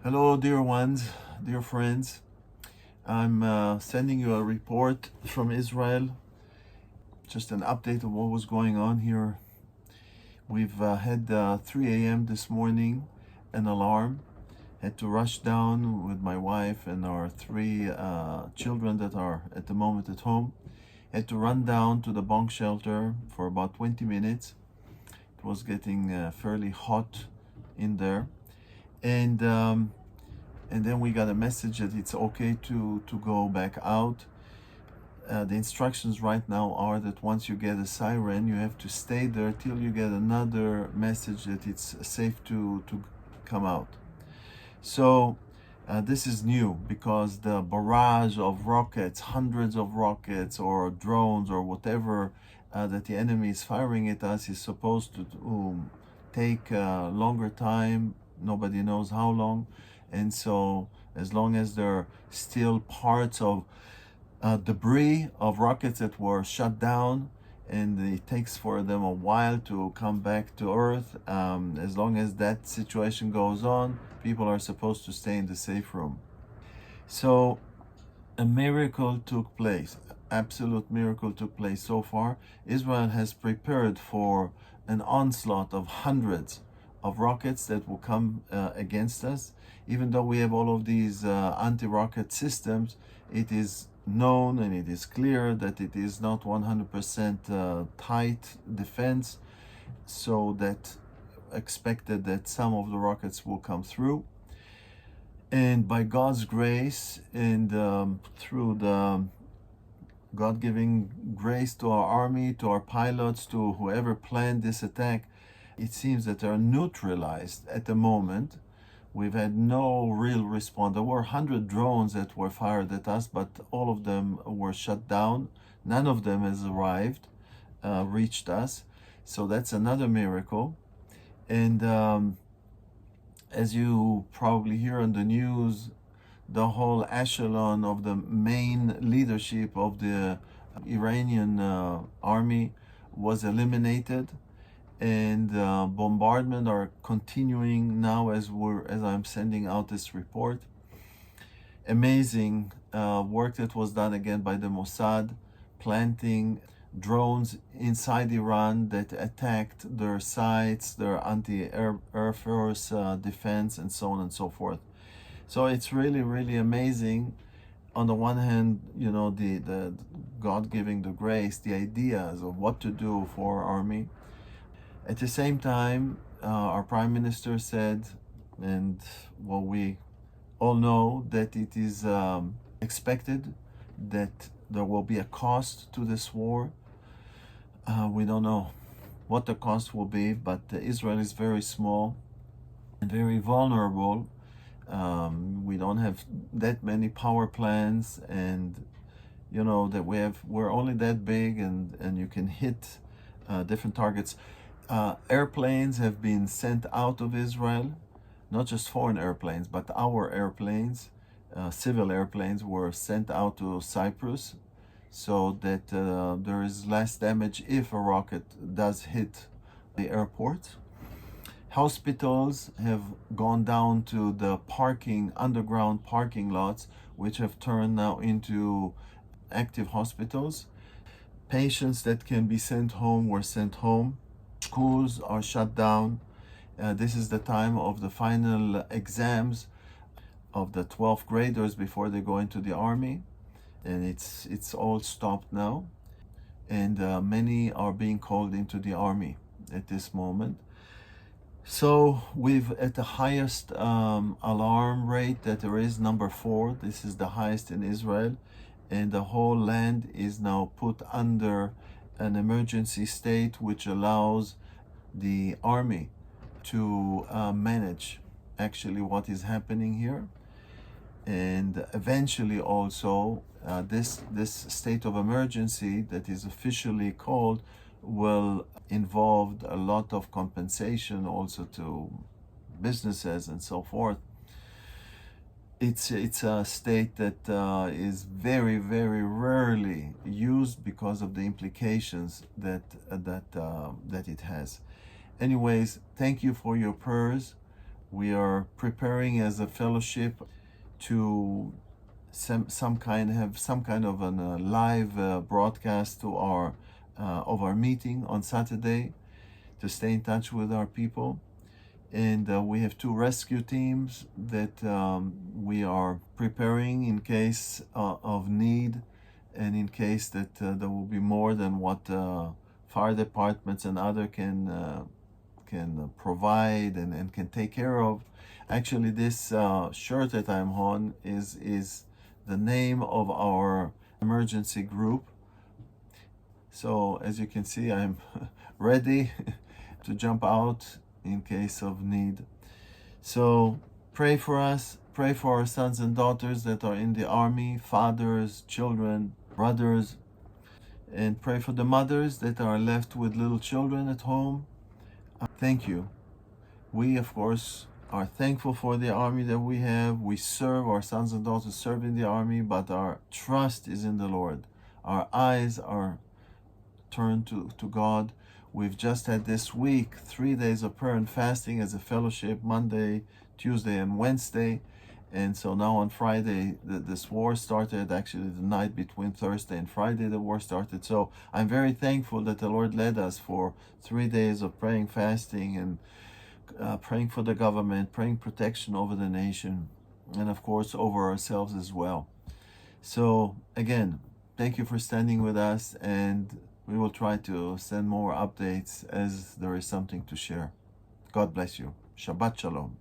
Hello, dear ones, dear friends. I'm sending you a report from Israel, just an update of what was going on here. We've had 3 a.m. this morning, an alarm. Had to rush down with my wife and our three children that are at the moment at home. Had to run down to the bomb shelter for about 20 minutes. It was getting fairly hot in there. And then we got a message that it's okay to go back out. The instructions right now are that once you get a siren, you have to stay there till you get another message that it's safe to come out. So this is new because the barrage of rockets, hundreds of rockets or drones or whatever that the enemy is firing at us is supposed to take a longer time. Nobody knows how long. And so as long as there are still parts of debris of rockets that were shut down, and it takes for them a while to come back to Earth, as long as that situation goes on, people are supposed to stay in the safe room. So a miracle took place. Absolute miracle took place so far. Israel has prepared for an onslaught of hundreds of rockets that will come against us. Even though we have all of these anti-rocket systems, it is known and it is clear that it is not 100% tight defense, so that expected that some of the rockets will come through. And by God's grace and through the God-giving grace to our army, to our pilots, to whoever planned this attack, it seems that they are neutralized at the moment. We've had no real response. There were 100 drones that were fired at us, but all of them were shut down. None of them has arrived, reached us. So that's another miracle. And as you probably hear on the news, the whole echelon of the main leadership of the Iranian army was eliminated, and bombardment are continuing now as I'm sending out this report. Amazing work that was done again by the Mossad, planting drones inside Iran that attacked their sites, their anti-air force defense, and so on and so forth. So it's really, really amazing. On the one hand, the God giving the grace, the ideas of what to do for our army. At the same time, our Prime Minister said, and we all know, that it is expected that there will be a cost to this war. We don't know what the cost will be, but Israel is very small and very vulnerable. We don't have that many power plants, and that we're only that big, and you can hit different targets. Airplanes have been sent out of Israel, not just foreign airplanes, but our airplanes, civil airplanes, were sent out to Cyprus, so that there is less damage if a rocket does hit the airport. Hospitals have gone down to the underground parking lots, which have turned now into active hospitals. Patients that can be sent home were sent home. Schools are shut down. This is the time of the final exams of the 12th graders before they go into the army, and it's all stopped now, and many are being called into the army at this moment. So we've at the highest alarm rate that there is, number 4. This is the highest in Israel, and the whole land is now put under an emergency state, which allows the army to manage actually what is happening here. And eventually also this state of emergency that is officially called will involve a lot of compensation also to businesses and so forth. It's a state that is very, very rarely used because of the implications that it has. Anyways, thank you for your prayers. We are preparing as a fellowship to have some kind of a live broadcast to our of our meeting on Saturday, to stay in touch with our people. And we have 2 rescue teams that we are preparing in case of need, and in case that there will be more than what fire departments and other can provide and can take care of. Actually, this shirt that I'm on is the name of our emergency group. So as you can see, I'm ready to jump out in case of need. So pray for us, pray for our sons and daughters that are in the army, fathers, children, brothers, and pray for the mothers that are left with little children at home. Thank you. We, of course, are thankful for the army that we have. We serve, our sons and daughters serve in the army, but our trust is in the Lord. Our eyes are turned to God. We've just had this week 3 days of prayer and fasting as a fellowship, Monday, Tuesday, and Wednesday. And so now on Friday, this war started. Actually, the night between Thursday and Friday, the war started. So I'm very thankful that the Lord led us for 3 days of praying, fasting, and praying for the government, praying protection over the nation, and of course over ourselves as well. So again, thank you for standing with us, and we will try to send more updates as there is something to share. God bless you. Shabbat Shalom.